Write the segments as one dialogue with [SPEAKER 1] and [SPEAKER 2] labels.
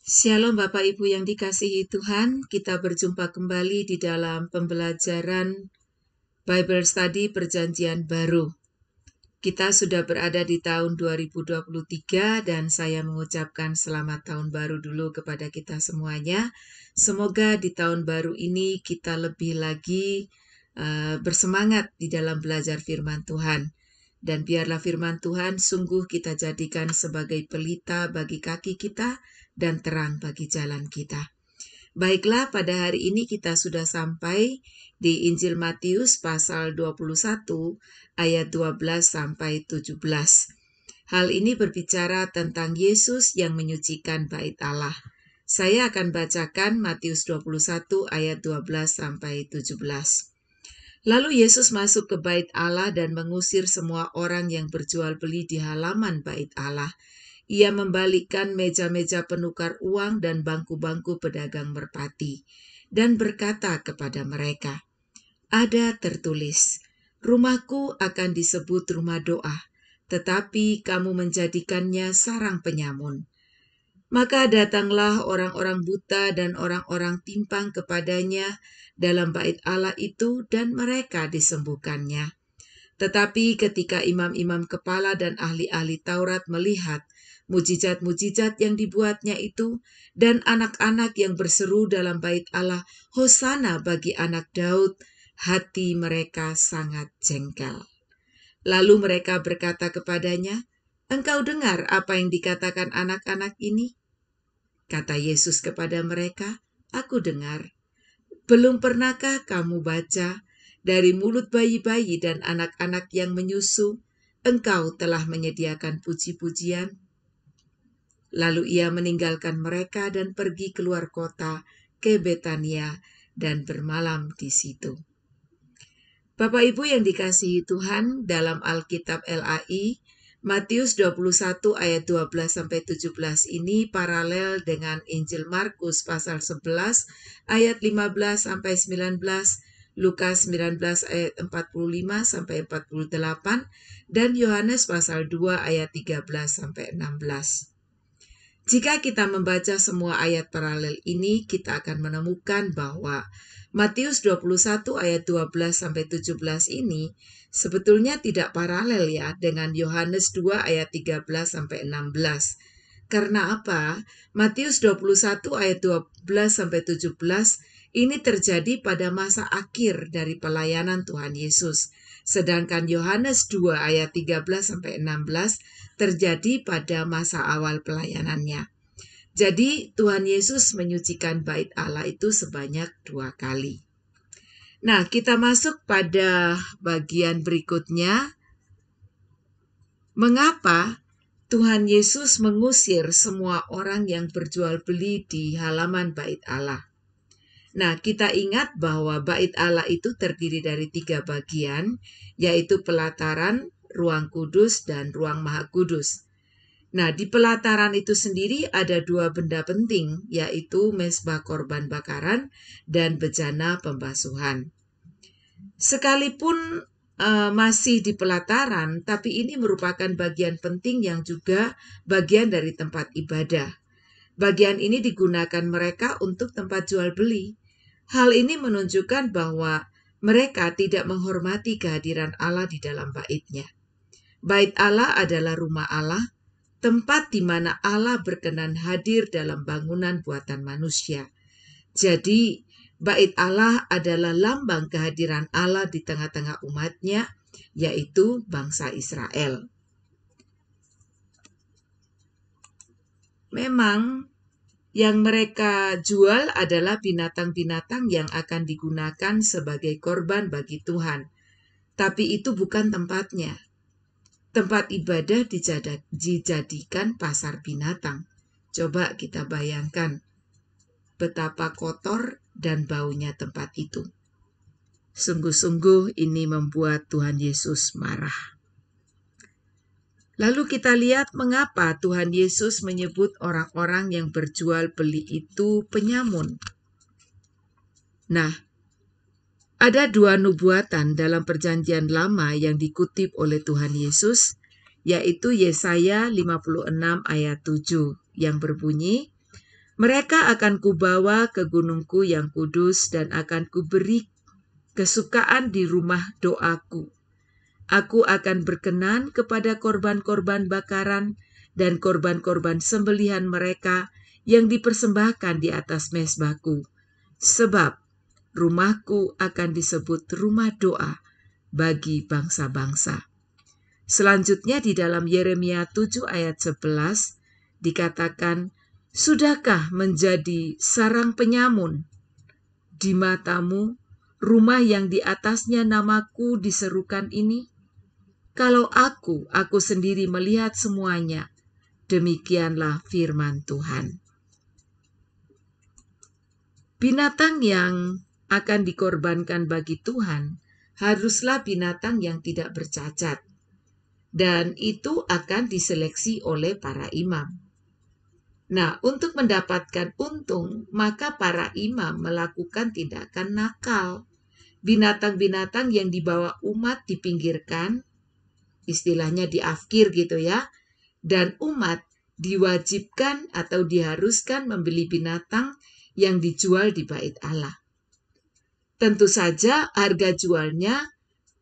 [SPEAKER 1] Shalom Bapak Ibu yang dikasihi Tuhan, kita berjumpa kembali di dalam pembelajaran Bible Study Perjanjian Baru. Kita sudah berada di tahun 2023 dan saya mengucapkan selamat tahun baru dulu kepada kita semuanya. Semoga di tahun baru ini kita lebih lagi bersemangat di dalam belajar firman Tuhan. Dan biarlah firman Tuhan sungguh kita jadikan sebagai pelita bagi kaki kita dan terang bagi jalan kita. Baiklah, pada hari ini kita sudah sampai di Injil Matius pasal 21 ayat 12 sampai 17. Hal ini berbicara tentang Yesus yang menyucikan bait Allah. Saya akan bacakan Matius 21 ayat 12 sampai 17. Lalu Yesus masuk ke bait Allah dan mengusir semua orang yang berjual beli di halaman bait Allah. Ia membalikkan meja-meja penukar uang dan bangku-bangku pedagang merpati, dan berkata kepada mereka, "Ada tertulis, rumahku akan disebut rumah doa, tetapi kamu menjadikannya sarang penyamun." Maka datanglah orang-orang buta dan orang-orang timpang kepadanya dalam bait Allah itu, dan mereka disembuhkannya. Tetapi ketika imam-imam kepala dan ahli-ahli Taurat melihat mujizat-mujizat yang dibuatnya itu, dan anak-anak yang berseru dalam bait Allah, "Hosana bagi anak Daud," hati mereka sangat jengkel. Lalu mereka berkata kepadanya, "Engkau dengar apa yang dikatakan anak-anak ini?" Kata Yesus kepada mereka, "Aku dengar. Belum pernahkah kamu baca, dari mulut bayi-bayi dan anak-anak yang menyusu, Engkau telah menyediakan puji-pujian?" Lalu ia meninggalkan mereka dan pergi keluar kota ke Betania dan bermalam di situ. Bapak Ibu yang dikasihi Tuhan, dalam Alkitab LAI, Matius 21 ayat 12-17 ini paralel dengan Injil Markus pasal 11 ayat 15-19, Lukas 19 ayat 45-48, dan Yohanes pasal 2 ayat 13-16. Jika kita membaca semua ayat paralel ini, kita akan menemukan bahwa Matius 21 ayat 12-17 ini sebetulnya tidak paralel ya dengan Yohanes 2 ayat 13-16. Karena apa? Matius 21 ayat 12-17 ini terjadi pada masa akhir dari pelayanan Tuhan Yesus. Sedangkan Yohanes 2 ayat 13-16 terjadi pada masa awal pelayanannya. Jadi Tuhan Yesus menyucikan bait Allah itu sebanyak 2 kali. Nah, kita masuk pada bagian berikutnya. Mengapa Tuhan Yesus mengusir semua orang yang berjual beli di halaman bait Allah? Nah, kita ingat bahwa bait Allah itu terdiri dari 3 bagian, yaitu pelataran, ruang kudus, dan ruang maha kudus. Nah, di pelataran itu sendiri ada 2 benda penting, yaitu mezbah korban bakaran dan bejana pembasuhan. Sekalipun masih di pelataran, tapi ini merupakan bagian penting yang juga bagian dari tempat ibadah. Bagian ini digunakan mereka untuk tempat jual beli. Hal ini menunjukkan bahwa mereka tidak menghormati kehadiran Allah di dalam baitnya. Bait Allah adalah rumah Allah, tempat di mana Allah berkenan hadir dalam bangunan buatan manusia. Jadi, bait Allah adalah lambang kehadiran Allah di tengah-tengah umatnya, yaitu bangsa Israel. Memang yang mereka jual adalah binatang-binatang yang akan digunakan sebagai korban bagi Tuhan. Tapi itu bukan tempatnya. Tempat ibadah dijadikan pasar binatang. Coba kita bayangkan betapa kotor dan baunya tempat itu. Sungguh-sungguh ini membuat Tuhan Yesus marah. Lalu kita lihat mengapa Tuhan Yesus menyebut orang-orang yang berjual beli itu penyamun. Nah, ada 2 nubuatan dalam Perjanjian Lama yang dikutip oleh Tuhan Yesus, yaitu Yesaya 56 ayat 7 yang berbunyi, Mereka akan kubawa ke gunungku yang kudus dan akan kuberi kesukaan di rumah doaku. Aku akan berkenan kepada korban-korban bakaran dan korban-korban sembelihan mereka yang dipersembahkan di atas mezbahku. Sebab rumahku akan disebut rumah doa bagi bangsa-bangsa. Selanjutnya di dalam Yeremia 7 ayat 11 dikatakan, sudahkah menjadi sarang penyamun di matamu rumah yang di atasnya namaku diserukan ini? Kalau aku sendiri melihat semuanya, demikianlah firman Tuhan. Binatang yang akan dikorbankan bagi Tuhan haruslah binatang yang tidak bercacat. Dan itu akan diseleksi oleh para imam. Nah, untuk mendapatkan untung, maka para imam melakukan tindakan nakal. Binatang-binatang yang dibawa umat dipinggirkan, istilahnya diafkir gitu ya, dan umat diwajibkan atau diharuskan membeli binatang yang dijual di bait Allah. Tentu saja harga jualnya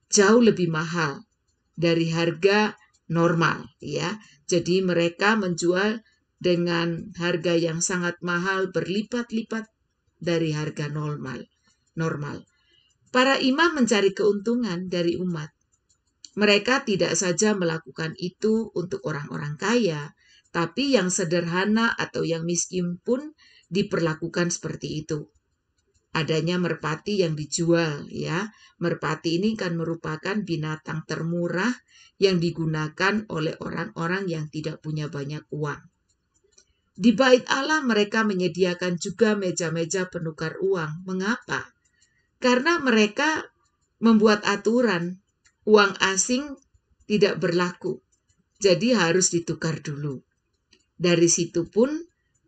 [SPEAKER 1] jauh lebih mahal dari harga normal ya. Jadi mereka menjual dengan harga yang sangat mahal, berlipat-lipat dari harga normal. Para imam mencari keuntungan dari umat. Mereka tidak saja melakukan itu untuk orang-orang kaya, tapi yang sederhana atau yang miskin pun diperlakukan seperti itu. Adanya merpati yang dijual ya. Merpati ini kan merupakan binatang termurah yang digunakan oleh orang-orang yang tidak punya banyak uang. Di bait Allah mereka menyediakan juga meja-meja penukar uang. Mengapa? Karena mereka membuat aturan uang asing tidak berlaku. Jadi harus ditukar dulu. Dari situ pun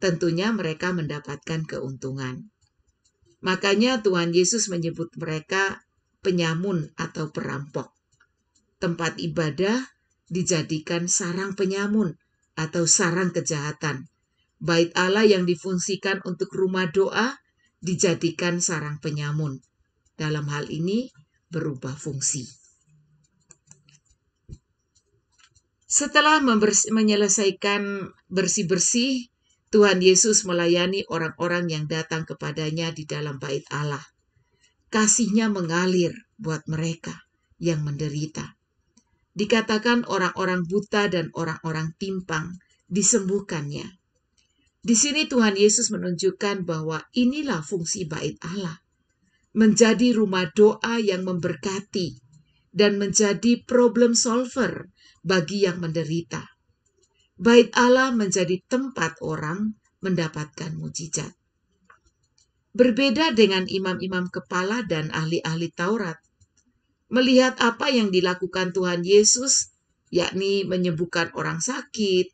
[SPEAKER 1] tentunya mereka mendapatkan keuntungan. Makanya Tuhan Yesus menyebut mereka penyamun atau perampok. Tempat ibadah dijadikan sarang penyamun atau sarang kejahatan. Bait Allah yang difungsikan untuk rumah doa dijadikan sarang penyamun. Dalam hal ini berubah fungsi. Setelah menyelesaikan bersih-bersih, Tuhan Yesus melayani orang-orang yang datang kepadanya di dalam bait Allah. Kasih-Nya mengalir buat mereka yang menderita. Dikatakan orang-orang buta dan orang-orang timpang disembuhkannya. Di sini Tuhan Yesus menunjukkan bahwa inilah fungsi bait Allah. Menjadi rumah doa yang memberkati dan menjadi problem solver bagi yang menderita. Bait Allah menjadi tempat orang mendapatkan mujizat. Berbeda dengan imam-imam kepala dan ahli-ahli Taurat. Melihat apa yang dilakukan Tuhan Yesus, yakni menyembuhkan orang sakit,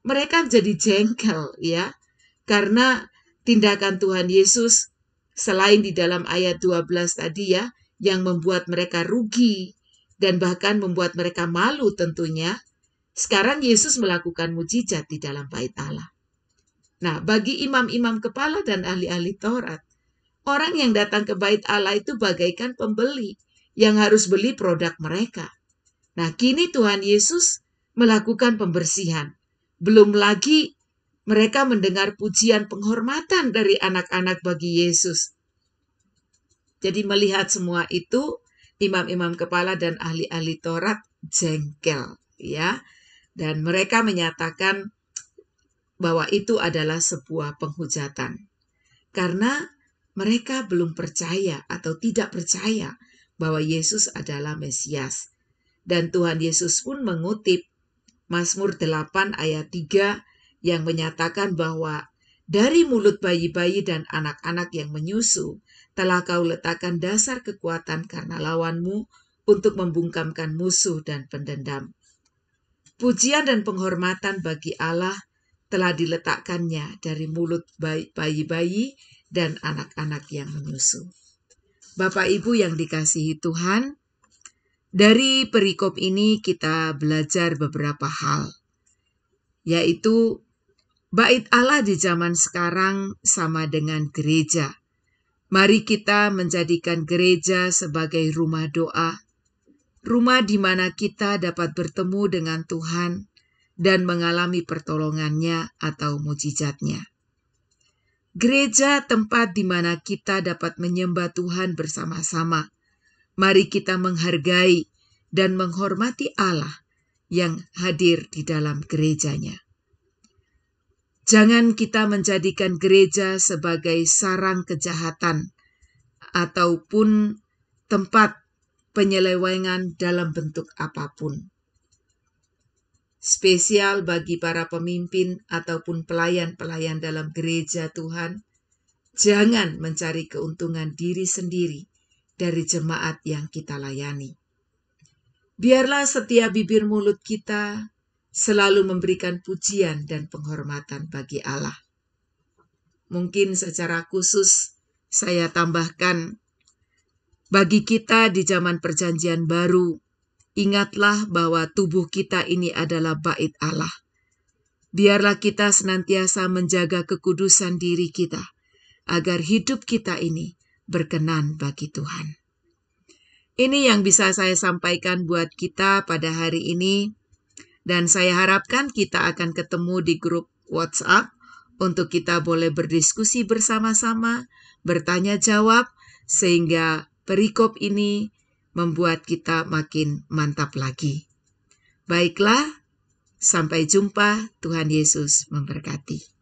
[SPEAKER 1] mereka jadi jengkel ya. Karena tindakan Tuhan Yesus selain di dalam ayat 12 tadi ya, yang membuat mereka rugi dan bahkan membuat mereka malu tentunya. Sekarang Yesus melakukan mujizat di dalam bait Allah. Nah, bagi imam-imam kepala dan ahli-ahli Taurat, orang yang datang ke bait Allah itu bagaikan pembeli yang harus beli produk mereka. Nah, kini Tuhan Yesus melakukan pembersihan. Belum lagi mereka mendengar pujian penghormatan dari anak-anak bagi Yesus. Jadi melihat semua itu, imam-imam kepala dan ahli-ahli Taurat jengkel ya. Dan mereka menyatakan bahwa itu adalah sebuah penghujatan. Karena mereka belum percaya atau tidak percaya bahwa Yesus adalah Mesias. Dan Tuhan Yesus pun mengutip Mazmur 8 ayat 3 yang menyatakan bahwa dari mulut bayi-bayi dan anak-anak yang menyusu telah kau letakkan dasar kekuatan karena lawanmu untuk membungkamkan musuh dan pendendam. Pujian dan penghormatan bagi Allah telah diletakkannya dari mulut bayi-bayi dan anak-anak yang menyusu. Bapak Ibu yang dikasihi Tuhan, dari perikop ini kita belajar beberapa hal, yaitu Bait Allah di zaman sekarang sama dengan gereja. Mari kita menjadikan gereja sebagai rumah doa, rumah di mana kita dapat bertemu dengan Tuhan dan mengalami pertolongannya atau mujizatnya. Gereja tempat di mana kita dapat menyembah Tuhan bersama-sama. Mari kita menghargai dan menghormati Allah yang hadir di dalam gerejanya. Jangan kita menjadikan gereja sebagai sarang kejahatan ataupun tempat penyelewengan dalam bentuk apapun. Spesial bagi para pemimpin ataupun pelayan-pelayan dalam gereja Tuhan, jangan mencari keuntungan diri sendiri dari jemaat yang kita layani. Biarlah setiap bibir mulut kita selalu memberikan pujian dan penghormatan bagi Allah. Mungkin secara khusus saya tambahkan, bagi kita di zaman Perjanjian Baru, ingatlah bahwa tubuh kita ini adalah bait Allah. Biarlah kita senantiasa menjaga kekudusan diri kita, agar hidup kita ini berkenan bagi Tuhan. Ini yang bisa saya sampaikan buat kita pada hari ini, dan saya harapkan kita akan ketemu di grup WhatsApp untuk kita boleh berdiskusi bersama-sama, bertanya jawab, sehingga perikop ini membuat kita makin mantap lagi. Baiklah, sampai jumpa. Tuhan Yesus memberkati.